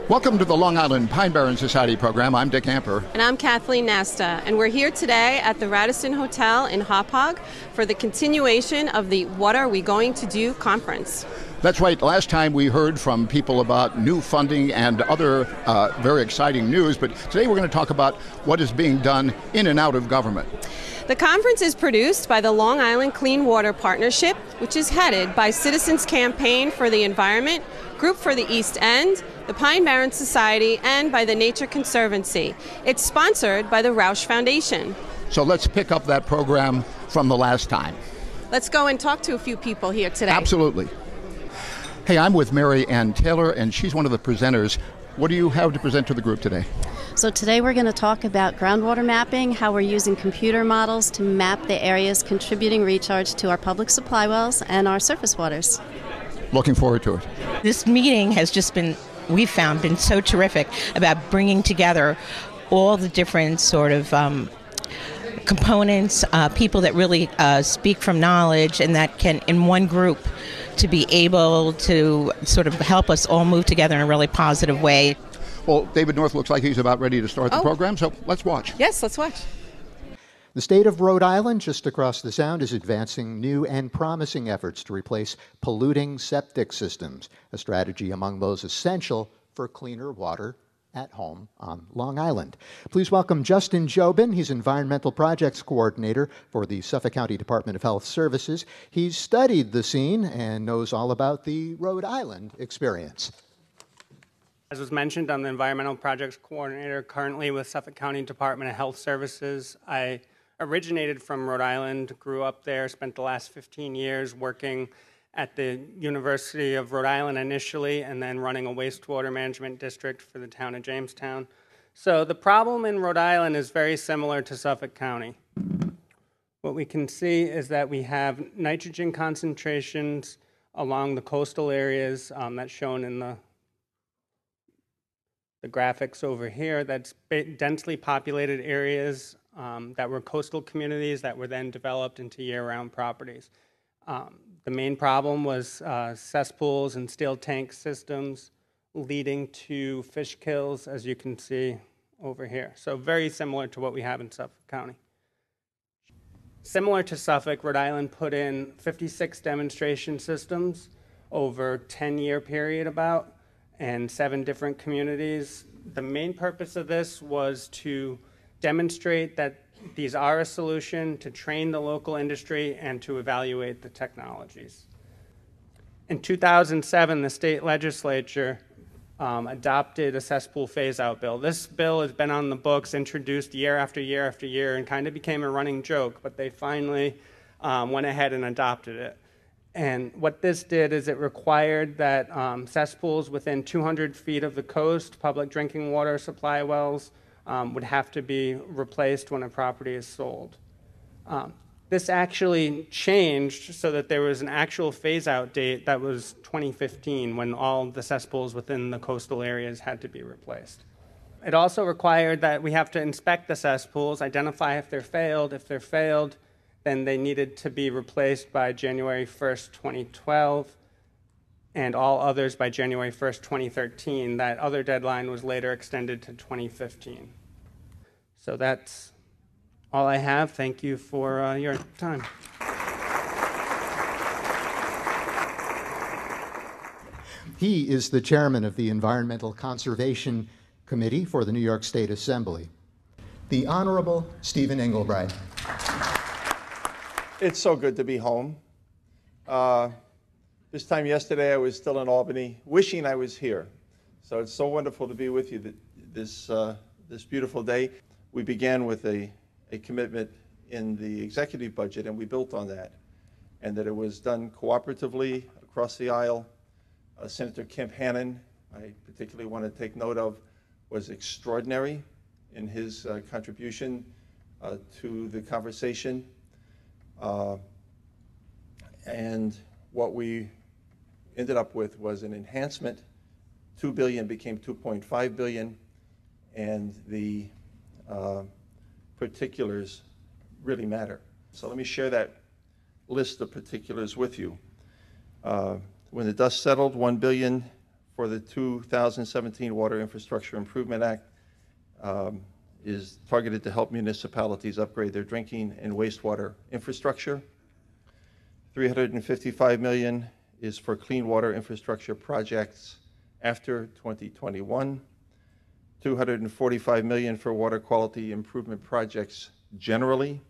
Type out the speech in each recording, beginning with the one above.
Welcome to the Long Island Pine Barrens Society program. I'm Dick Amper. And I'm Kathleen Nasta. And we're here today at the Radisson Hotel in Hauppauge for the continuation of the What Are We Going to Do conference. That's right. Last time we heard from people about new funding and other very exciting news, but today we're going to talk about what is being done in and out of government. The conference is produced by the Long Island Clean Water Partnership, which is headed by Citizens Campaign for the Environment, Group for the East End, the Pine Barrens Society, and by the Nature Conservancy. It's sponsored by the Roush Foundation. So let's pick up that program from the last time. Let's go and talk to a few people here today. Absolutely. Hey, I'm with Mary Ann Taylor, and she's one of the presenters. What do you have to present to the group today? So today we're going to talk about groundwater mapping, how we're using computer models to map the areas contributing recharge to our public supply wells and our surface waters. Looking forward to it. This meeting has just been, we've found, been so terrific about bringing together all the different sort of components, people that really speak from knowledge and that can, in one group, to be able to sort of help us all move together in a really positive way. Well, David North looks like he's about ready to start the program, so let's watch. Yes, let's watch. The state of Rhode Island, just across the Sound, is advancing new and promising efforts to replace polluting septic systems, a strategy among those essential for cleaner water at home on Long Island. Please welcome Justin Jobin. He's Environmental Projects Coordinator for the Suffolk County Department of Health Services. He's studied the scene and knows all about the Rhode Island experience. As was mentioned, I'm the Environmental Projects Coordinator currently with Suffolk County Department of Health Services. I originated from Rhode Island, grew up there, spent the last 15 years working at the University of Rhode Island initially, and then running a wastewater management district for the town of Jamestown. So the problem in Rhode Island is very similar to Suffolk County. What we can see is that we have nitrogen concentrations along the coastal areas that's shown in the graphics over here. That's densely populated areas that were coastal communities that were then developed into year-round properties. The main problem was cesspools and steel tank systems leading to fish kills, as you can see over here. So very similar to what we have in Suffolk County. Similar to Suffolk, Rhode Island put in 56 demonstration systems over a 10-year period about, and 7 different communities. The main purpose of this was to demonstrate that these are a solution, to train the local industry, and to evaluate the technologies. In 2007, the state legislature adopted a cesspool phase-out bill. This bill has been on the books, introduced year after year after year, and kind of became a running joke, but they finally went ahead and adopted it. And what this did is it required that cesspools within 200 feet of the coast, public drinking water supply wells, would have to be replaced when a property is sold. This actually changed so that there was an actual phase-out date that was 2015, when all the cesspools within the coastal areas had to be replaced. It also required that we have to inspect the cesspools, identify if they're failed. If they're failed, then they needed to be replaced by January 1st, 2012, and all others by January 1st, 2013. That other deadline was later extended to 2015. So that's all I have. Thank you for your time. He is the chairman of the Environmental Conservation Committee for the New York State Assembly, the Honorable Stephen Englebright. It's so good to be home. This time yesterday I was still in Albany, wishing I was here. So it's so wonderful to be with you this beautiful day. We began with a commitment in the executive budget, and we built on that. And that it was done cooperatively across the aisle. Senator Kemp Hannon, I particularly want to take note of, was extraordinary in his contribution to the conversation. And what we ended up with was an enhancement. $2 billion became $2.5 billion, and the particulars really matter. So let me share that list of particulars with you. When the dust settled, $1 billion for the 2017 Water Infrastructure Improvement Act is targeted to help municipalities upgrade their drinking and wastewater infrastructure. $355 million is for clean water infrastructure projects after 2021. $245 million for water quality improvement projects generally.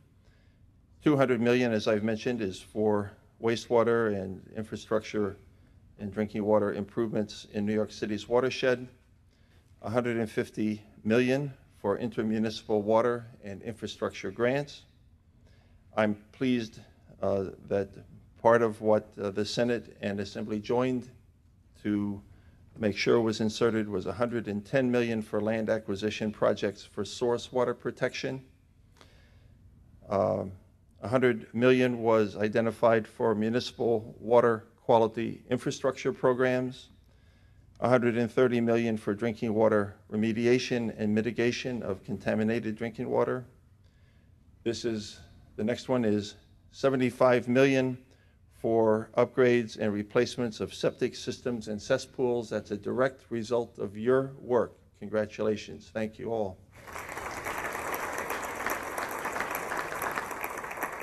$200 million, as I've mentioned, is for wastewater and infrastructure and drinking water improvements in New York City's watershed. $150 million for intermunicipal water and infrastructure grants. I'm pleased that part of what the Senate and Assembly joined to make sure was inserted was $110 million for land acquisition projects for source water protection. $100 million was identified for municipal water quality infrastructure programs. $130 million for drinking water remediation and mitigation of contaminated drinking water. The next one is $75 million for upgrades and replacements of septic systems and cesspools. That's a direct result of your work. Congratulations. Thank you all.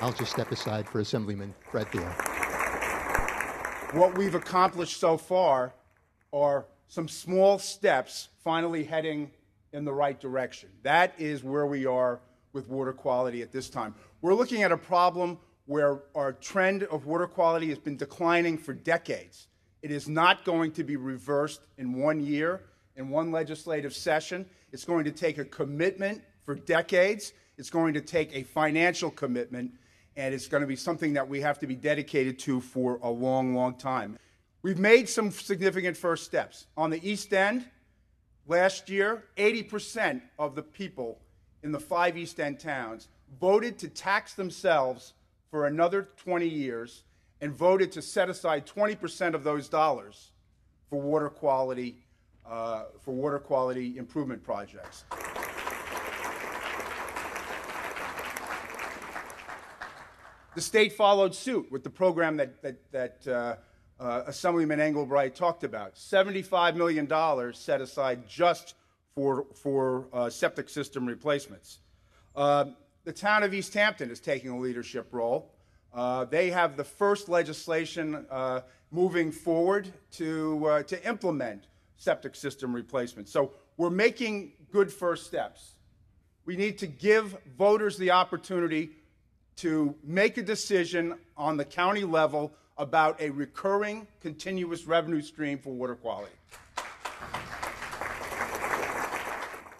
I'll just step aside for Assemblyman Fred Theo. What we've accomplished so far are some small steps finally heading in the right direction. That is where we are with water quality at this time. We're looking at a problem where our trend of water quality has been declining for decades. It is not going to be reversed in 1 year, in one legislative session. It's going to take a commitment for decades. It's going to take a financial commitment, and it's going to be something that we have to be dedicated to for a long, long time. We've made some significant first steps. On the East End, last year, 80% of the people in the 5 East End towns voted to tax themselves for another 20 years and voted to set aside 20% of those dollars for water quality improvement projects. The state followed suit with the program that Assemblyman Engelbright talked about. $75 million set aside just for septic system replacements. The town of East Hampton is taking a leadership role. They have the first legislation moving forward to implement septic system replacements. So we're making good first steps. We need to give voters the opportunity to make a decision on the county level about a recurring, continuous revenue stream for water quality.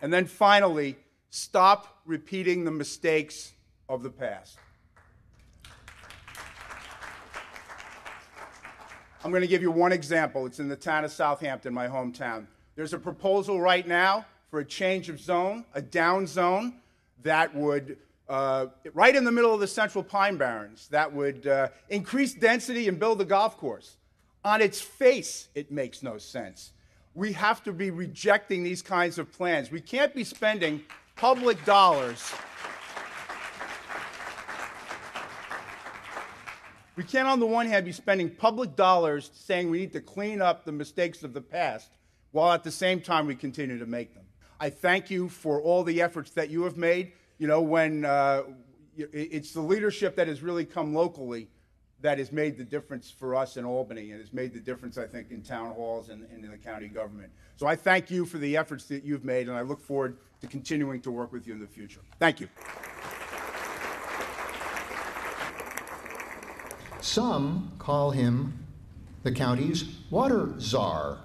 And then finally, stop repeating the mistakes of the past. I'm going to give you one example. It's in the town of Southampton, my hometown. There's a proposal right now for a change of zone, a down zone, that would, right in the middle of the central Pine Barrens, that would increase density and build a golf course. On its face, it makes no sense. We have to be rejecting these kinds of plans. We can't be spending public dollars. We can't, on the one hand, be spending public dollars saying we need to clean up the mistakes of the past, while at the same time we continue to make them. I thank you for all the efforts that you have made. You know, when it's the leadership that has really come locally that has made the difference for us in Albany, and has made the difference, I think, in town halls and in the county government. So I thank you for the efforts that you've made, and I look forward to continuing to work with you in the future. Thank you. Some call him the county's water czar.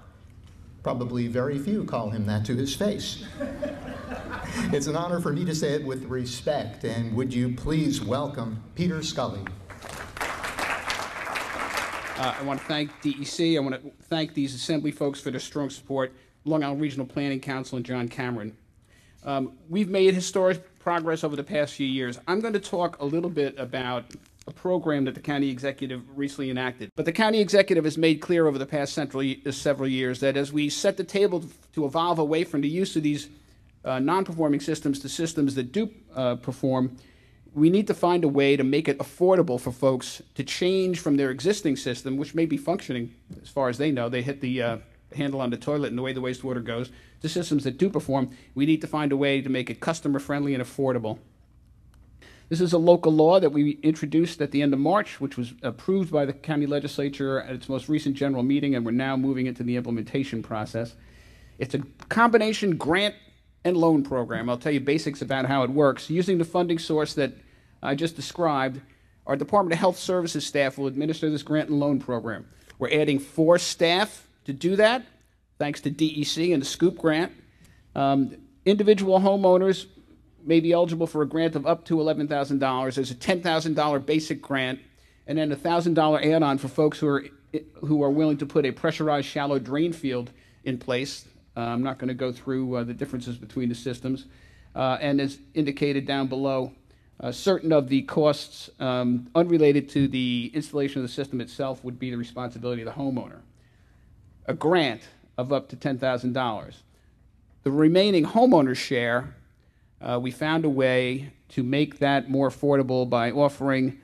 Probably very few call him that to his face. It's an honor for me to say it with respect, and would you please welcome Peter Scully. I want to thank DEC. I want to thank these Assembly folks for their strong support, Long Island Regional Planning Council and John Cameron. We've made historic progress over the past few years. I'm going to talk a little bit about a program that the county executive recently enacted. But the county executive has made clear over the past several years that as we set the table to evolve away from the use of these non-performing systems to systems that do perform, we need to find a way to make it affordable for folks to change from their existing system, which may be functioning as far as they know. They hit the handle on the toilet and the way the wastewater goes, to systems that do perform. We need to find a way to make it customer-friendly and affordable. This is a local law that we introduced at the end of March, which was approved by the county legislature at its most recent general meeting, and we're now moving into the implementation process. It's a combination grant and loan program. I'll tell you basics about how it works. Using the funding source that I just described, our Department of Health Services staff will administer this grant and loan program. We're adding 4 staff to do that, thanks to DEC and the SCOOP grant. Individual homeowners may be eligible for a grant of up to $11,000. There's a $10,000 basic grant, and then a $1,000 add-on for folks who are willing to put a pressurized shallow drain field in place. I'm not going to go through the differences between the systems. And as indicated down below, certain of the costs unrelated to the installation of the system itself would be the responsibility of the homeowner. A grant of up to $10,000. The remaining homeowner's share, we found a way to make that more affordable by offering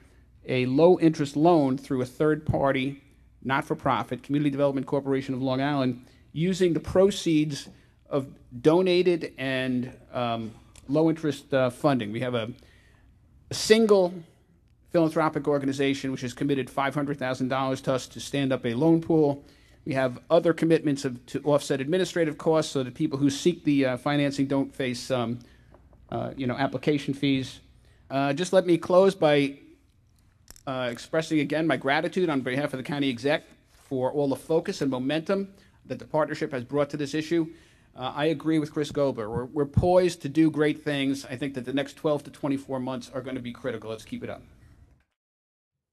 a low-interest loan through a third-party, not-for-profit, Community Development Corporation of Long Island, using the proceeds of donated and low-interest funding. We have a single philanthropic organization which has committed $500,000 to us to stand up a loan pool. We have other commitments to offset administrative costs so that people who seek the financing don't face application fees. Just let me close by expressing again my gratitude on behalf of the county exec for all the focus and momentum that the partnership has brought to this issue. I agree with Chris Gobler. We're poised to do great things. I think that the next 12 to 24 months are going to be critical. Let's keep it up.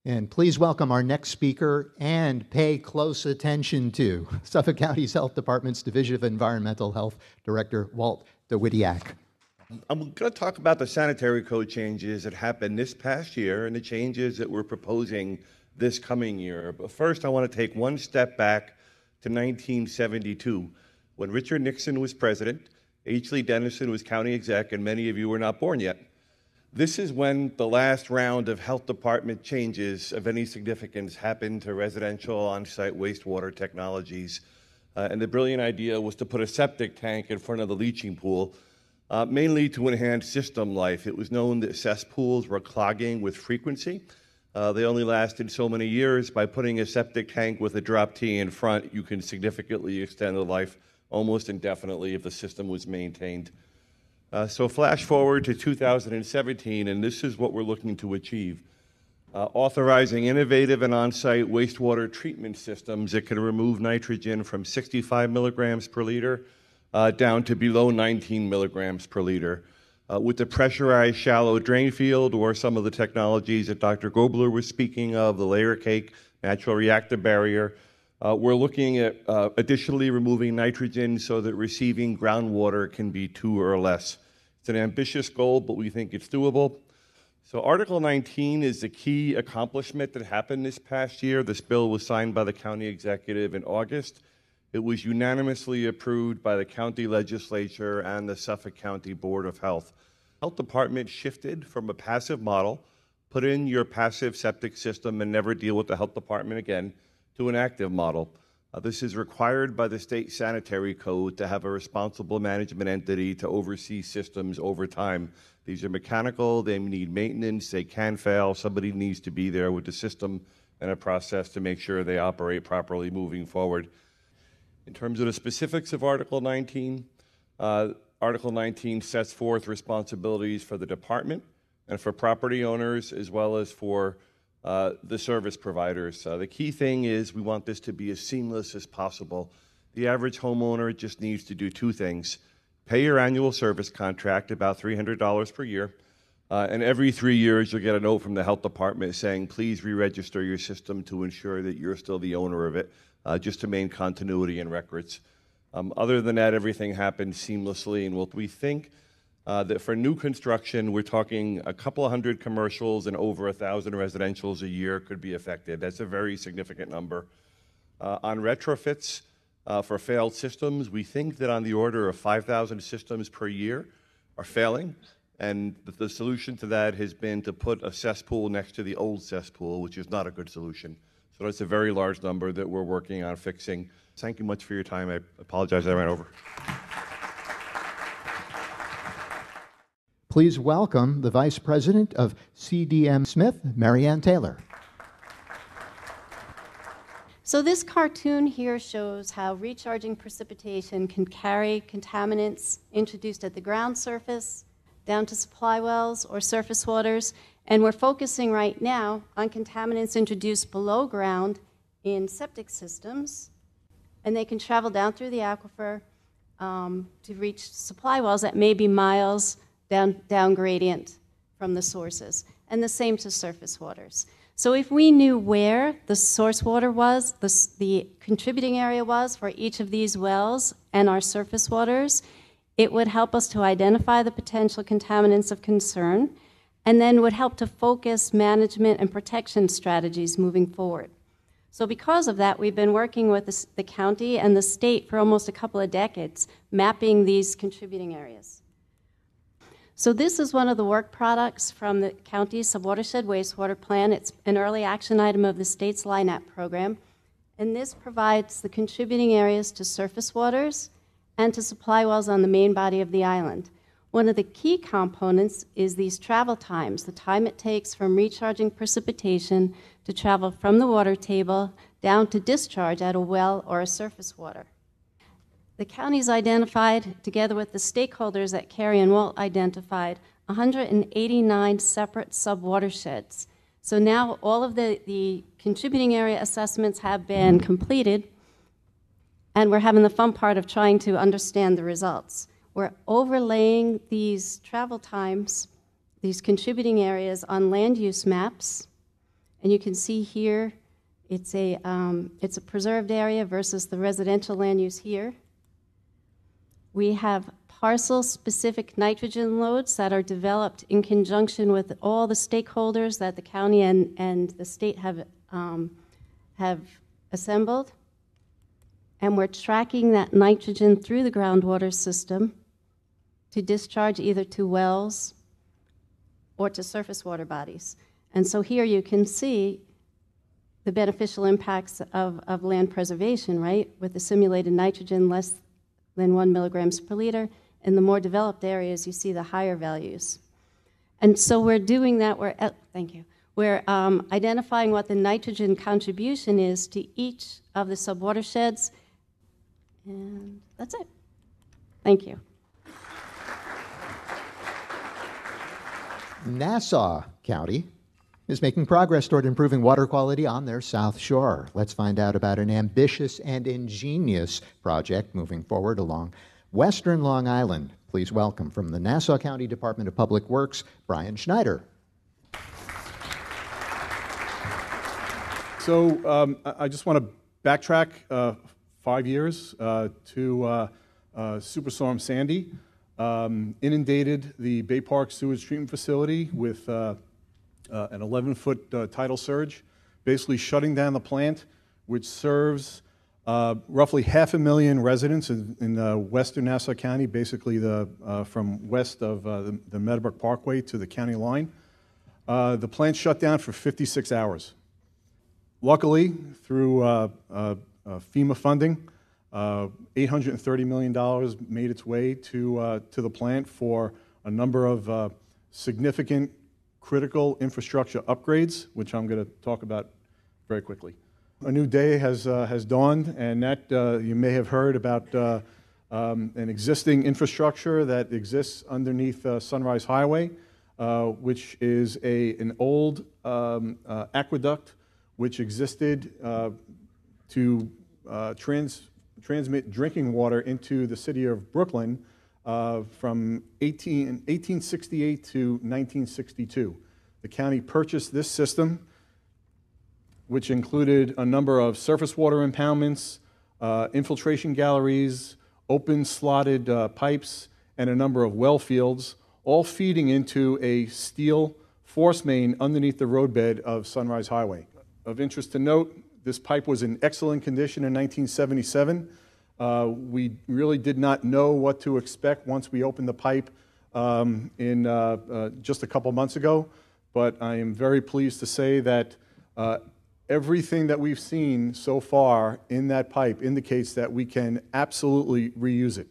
And please welcome our next speaker and pay close attention to Suffolk County's Health Department's Division of Environmental Health Director, Walt DeWittiak. I'm going to talk about the sanitary code changes that happened this past year and the changes that we're proposing this coming year. But first, I want to take one step back to 1972, when Richard Nixon was president, H. Lee Dennison was county exec, and many of you were not born yet. This is when the last round of health department changes of any significance happened to residential on-site wastewater technologies. And the brilliant idea was to put a septic tank in front of the leaching pool, mainly to enhance system life. It was known that cesspools were clogging with frequency. They only lasted so many years. By putting a septic tank with a drop T in front, you can significantly extend the life almost indefinitely if the system was maintained. So flash forward to 2017, and this is what we're looking to achieve. Authorizing innovative and on-site wastewater treatment systems that can remove nitrogen from 65 milligrams per liter down to below 19 milligrams per liter. With the pressurized shallow drain field or some of the technologies that Dr. Gobler was speaking of, the layer cake, natural reactor barrier, we're looking at additionally removing nitrogen so that receiving groundwater can be 2 or less. It's an ambitious goal, but we think it's doable. So Article 19 is the key accomplishment that happened this past year. This bill was signed by the county executive in August. It was unanimously approved by the county legislature and the Suffolk County Board of Health. Health Department shifted from a passive model, put in your passive septic system and never deal with the health department again, to an active model. This is required by the state sanitary code to have a responsible management entity to oversee systems over time. These are mechanical, they need maintenance, they can fail. Somebody needs to be there with the system and a process to make sure they operate properly moving forward. In terms of the specifics of Article 19, Article 19 sets forth responsibilities for the department and for property owners as well as for the service providers. The key thing is we want this to be as seamless as possible. The average homeowner just needs to do 2 things. Pay your annual service contract, about $300 per year, and every 3 years you'll get a note from the health department saying, please re-register your system to ensure that you're still the owner of it, just to maintain continuity and records. Other than that, everything happens seamlessly, and what we think that for new construction, we're talking a couple of hundred commercials and over 1,000 residentials a year could be affected. That's a very significant number. On retrofits for failed systems, we think that on the order of 5,000 systems per year are failing. And the solution to that has been to put a cesspool next to the old cesspool, which is not a good solution. So that's a very large number that we're working on fixing. Thank you much for your time. I apologize I ran over. Please welcome the Vice President of CDM Smith, Marianne Taylor. So this cartoon here shows how recharging precipitation can carry contaminants introduced at the ground surface down to supply wells or surface waters. And we're focusing right now on contaminants introduced below ground in septic systems. And they can travel down through the aquifer to reach supply wells that may be miles down gradient from the sources. And the same to surface waters. So if we knew where the source water was, the contributing area was for each of these wells and our surface waters, it would help us to identify the potential contaminants of concern, and then would help to focus management and protection strategies moving forward. So because of that, we've been working with the county and the state for almost a couple of decades, mapping these contributing areas. So this is one of the work products from the county's subwatershed wastewater plan. It's an early action item of the state's LINAP program, and this provides the contributing areas to surface waters and to supply wells on the main body of the island. One of the key components is these travel times, the time it takes from recharging precipitation to travel from the water table down to discharge at a well or a surface water. The county's identified, together with the stakeholders that Carrie and Walt identified, 189 separate sub-watersheds. So now all of the contributing area assessments have been completed, and we're having the fun part of trying to understand the results. We're overlaying these travel times, these contributing areas, on land use maps. And you can see here, it's a preserved area versus the residential land use here. We have parcel-specific nitrogen loads that are developed in conjunction with all the stakeholders that the county and the state have assembled. And we're tracking that nitrogen through the groundwater system to discharge either to wells or to surface water bodies. And so here you can see the beneficial impacts of land preservation, right? With the simulated nitrogen less than 1 milligrams per liter. In the more developed areas, you see the higher values. And so we're doing that, thank you. We're identifying what the nitrogen contribution is to each of the subwatersheds. And that's it. Thank you. Nassau County is making progress toward improving water quality on their South Shore. Let's find out about an ambitious and ingenious project moving forward along western Long Island. Please welcome from the Nassau County Department of Public Works, Brian Schneider. So I just want to backtrack 5 years to Superstorm Sandy. Inundated the Bay Park Sewage Treatment Facility with an 11-foot tidal surge, basically shutting down the plant, which serves roughly 500,000 residents in western Nassau County, basically from west of the Meadowbrook Parkway to the county line. The plant shut down for 56 hours. Luckily, through FEMA funding, $830 million made its way to the plant for a number of significant critical infrastructure upgrades, which I'm going to talk about very quickly. A new day has dawned, and that you may have heard about an existing infrastructure that exists underneath Sunrise Highway, which is an old aqueduct which existed to transmit drinking water into the city of Brooklyn from 1868 to 1962. The county purchased this system, which included a number of surface water impoundments, infiltration galleries, open slotted pipes, and a number of well fields, all feeding into a steel force main underneath the roadbed of Sunrise Highway. Of interest to note, this pipe was in excellent condition in 1977. We really did not know what to expect once we opened the pipe just a couple months ago, but I am very pleased to say that everything that we've seen so far in that pipe indicates that we can absolutely reuse it.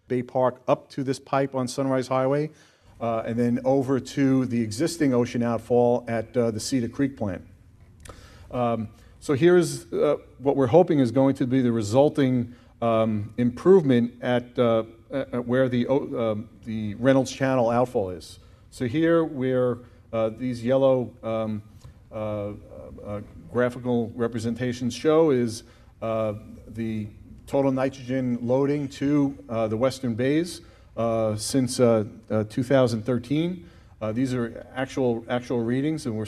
Bay Park up to this pipe on Sunrise Highway, and then over to the existing ocean outfall at the Cedar Creek plant. So here's what we're hoping is going to be the resulting improvement at where the Reynolds Channel outfall is. So here, where these yellow graphical representations show is the total nitrogen loading to the western bays since 2013. These are actual readings, and we're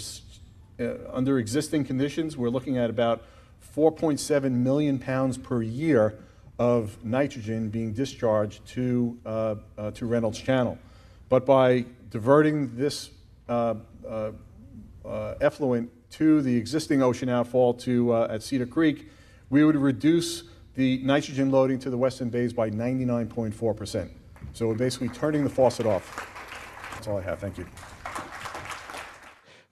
under existing conditions, we're looking at about 4.7 million pounds per year of nitrogen being discharged to Reynolds Channel. But by diverting this effluent to the existing ocean outfall at Cedar Creek, we would reduce the nitrogen loading to the western bays by 99.4%. So we're basically turning the faucet off. That's all I have. Thank you.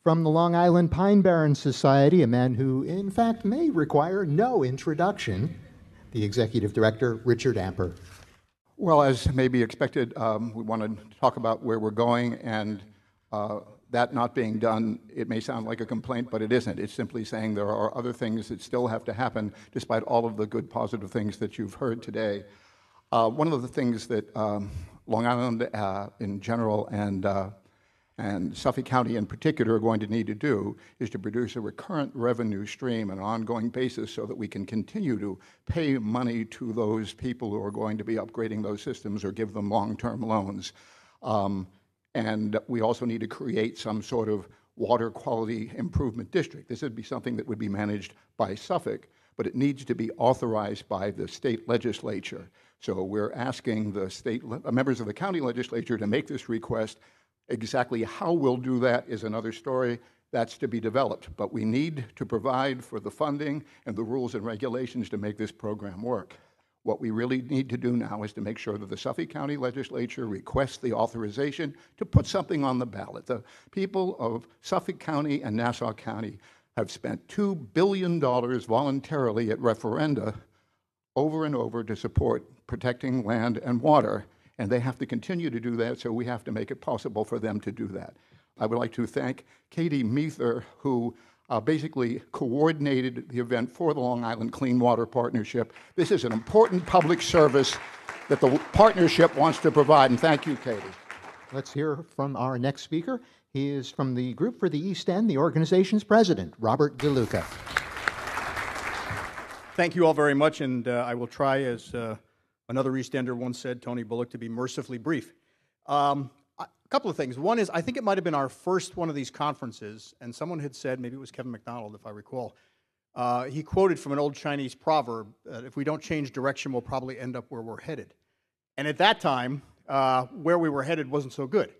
From the Long Island Pine Barrens Society, a man who, in fact, may require no introduction, the Executive Director, Richard Amper. Well, as may be expected, we want to talk about where we're going, and that not being done, it may sound like a complaint, but it isn't. It's simply saying there are other things that still have to happen, despite all of the good, positive things that you've heard today. One of the things that Long Island in general and Suffolk County in particular are going to need to do is to produce a recurrent revenue stream on an ongoing basis so that we can continue to pay money to those people who are going to be upgrading those systems or give them long-term loans. And we also need to create some sort of water quality improvement district. This would be something that would be managed by Suffolk, but it needs to be authorized by the state legislature. So we're asking the members of the county legislature to make this request. Exactly how we'll do that is another story. That's to be developed. But we need to provide for the funding and the rules and regulations to make this program work. What we really need to do now is to make sure that the Suffolk County legislature requests the authorization to put something on the ballot. The people of Suffolk County and Nassau County have spent $2 billion voluntarily at referenda over and over to support protecting land and water. And they have to continue to do that, so we have to make it possible for them to do that. I would like to thank Katie Meether, who basically coordinated the event for the Long Island Clean Water Partnership. This is an important public service that the partnership wants to provide, and thank you, Katie. Let's hear from our next speaker. He is from the Group for the East End, the organization's president, Robert DeLuca. Thank you all very much, and I will try, as another East Ender once said, Tony Bullock, to be mercifully brief. A couple of things. One is, I think it might have been our first one of these conferences, and someone had said, maybe it was Kevin McDonald, if I recall, he quoted from an old Chinese proverb, if we don't change direction, we'll probably end up where we're headed. And at that time, where we were headed wasn't so good.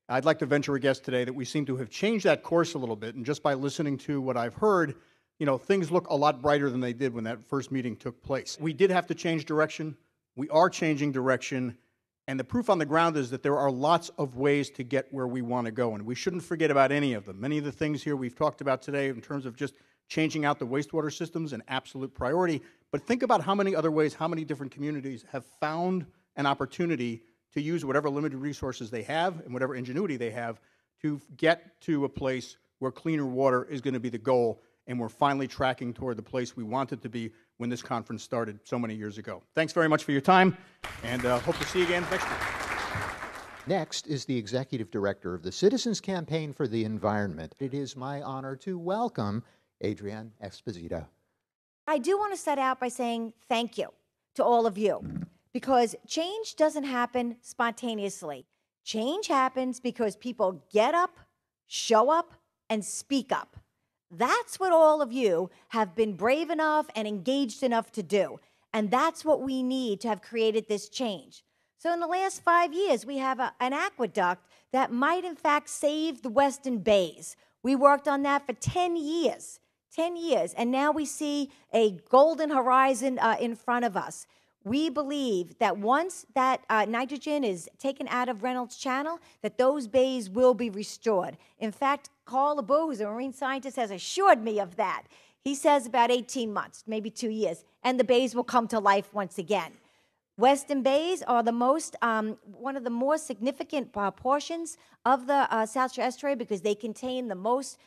I'd like to venture a guess today that we seem to have changed that course a little bit, and just by listening to what I've heard, you know, things look a lot brighter than they did when that first meeting took place. We did have to change direction. We are changing direction, and the proof on the ground is that there are lots of ways to get where we want to go, and we shouldn't forget about any of them. Many of the things here we've talked about today in terms of just changing out the wastewater systems, an absolute priority, but think about how many other ways, how many different communities have found an opportunity to use whatever limited resources they have and whatever ingenuity they have to get to a place where cleaner water is going to be the goal, and we're finally tracking toward the place we wanted to be when this conference started so many years ago. Thanks very much for your time, and hope to see you again next year. Next is the Executive Director of the Citizens Campaign for the Environment. It is my honor to welcome Adrienne Esposito. I do want to start out by saying thank you to all of you, because change doesn't happen spontaneously. Change happens because people get up, show up, and speak up. That's what all of you have been brave enough and engaged enough to do. And that's what we need to have created this change. So in the last 5 years, we have an aqueduct that might, in fact, save the Western Bays. We worked on that for 10 years. 10 years, and now we see a golden horizon in front of us. We believe that once that nitrogen is taken out of Reynolds Channel, that those bays will be restored. In fact, Carl LeBeau, who's a marine scientist, has assured me of that. He says about 18 months, maybe 2 years, and the bays will come to life once again. Western Bays are the most, one of the more significant portions of the South Shore Estuary because they contain the most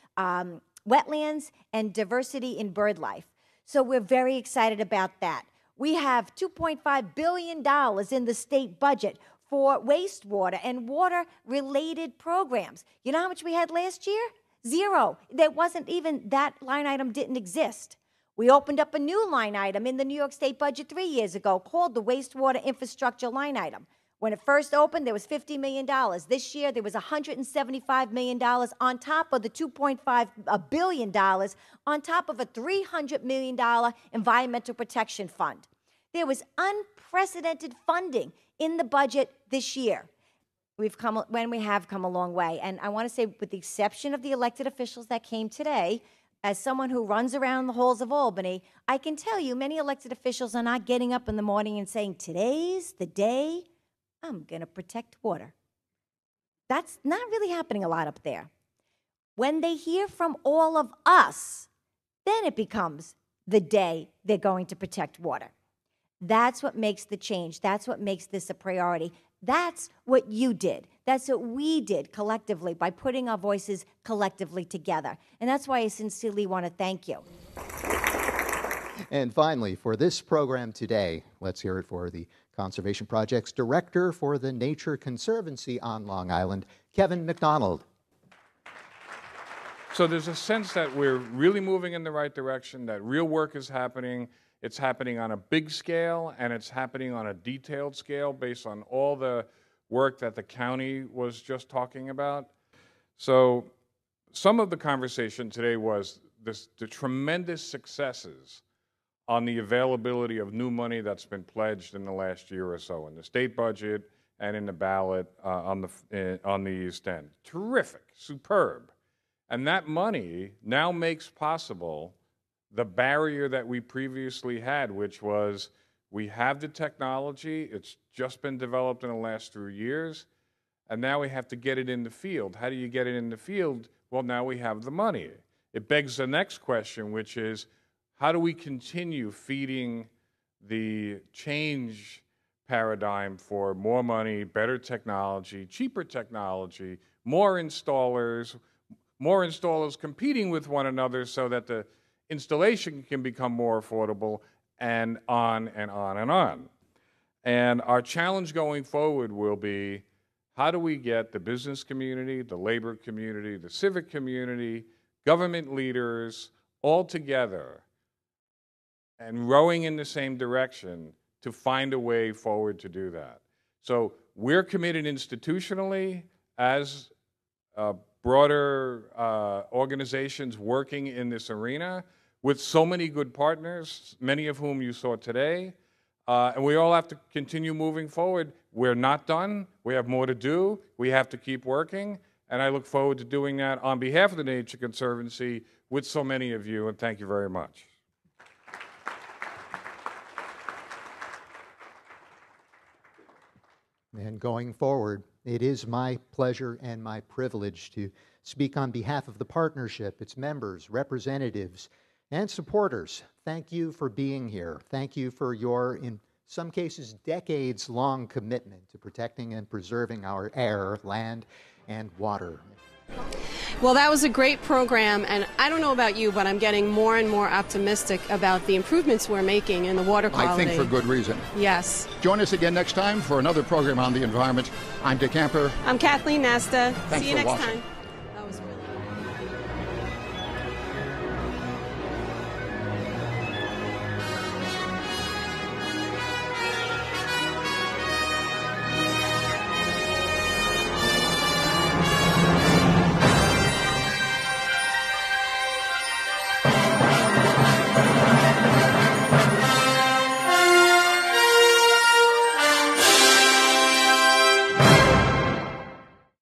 wetlands and diversity in bird life. So we're very excited about that. We have $2.5 billion in the state budget for wastewater and water-related programs. You know how much we had last year? Zero. There wasn't even, that line item didn't exist. We opened up a new line item in the New York State budget 3 years ago called the Wastewater Infrastructure Line Item. When it first opened, there was $50 million. This year, there was $175 million on top of the $2.5 billion, on top of a $300 million Environmental Protection Fund. There was unprecedented funding in the budget this year. We have come a long way. And I want to say, with the exception of the elected officials that came today, as someone who runs around the halls of Albany, I can tell you many elected officials are not getting up in the morning and saying, today's the day I'm going to protect water. That's not really happening a lot up there. When they hear from all of us, then it becomes the day they're going to protect water. That's what makes the change. That's what makes this a priority. That's what you did. That's what we did collectively by putting our voices collectively together. And that's why I sincerely want to thank you. And finally, for this program today, let's hear it for the Conservation Project's Director for the Nature Conservancy on Long Island, Kevin McDonald. So there's a sense that we're really moving in the right direction, that real work is happening. It's happening on a big scale, and it's happening on a detailed scale based on all the work that the county was just talking about. So some of the conversation today was the tremendous successes on the availability of new money that's been pledged in the last year or so in the state budget and in the ballot on the East End. Terrific, superb. And that money now makes possible the barrier that we previously had, which was we have the technology, it's just been developed in the last 3 years, and now we have to get it in the field. How do you get it in the field? Well, now we have the money. It begs the next question, which is, how do we continue feeding the change paradigm for more money, better technology, cheaper technology, more installers competing with one another so that the installation can become more affordable, and on and on and on. And our challenge going forward will be, how do we get the business community, the labor community, the civic community, government leaders all together and rowing in the same direction to find a way forward to do that? So we're committed institutionally as broader organizations working in this arena with so many good partners, many of whom you saw today. And we all have to continue moving forward. We're not done. We have more to do. We have to keep working. And I look forward to doing that on behalf of the Nature Conservancy with so many of you. And thank you very much. And going forward, it is my pleasure and my privilege to speak on behalf of the partnership, its members, representatives, and supporters. Thank you for being here. Thank you for your, in some cases, decades-long commitment to protecting and preserving our air, land, and water. Well, that was a great program, and I don't know about you, but I'm getting more and more optimistic about the improvements we're making in the water quality. I think for good reason. Yes. Join us again next time for another program on the environment. I'm Dick Camper. I'm Kathleen Nasta. Thanks See you for next watching. time.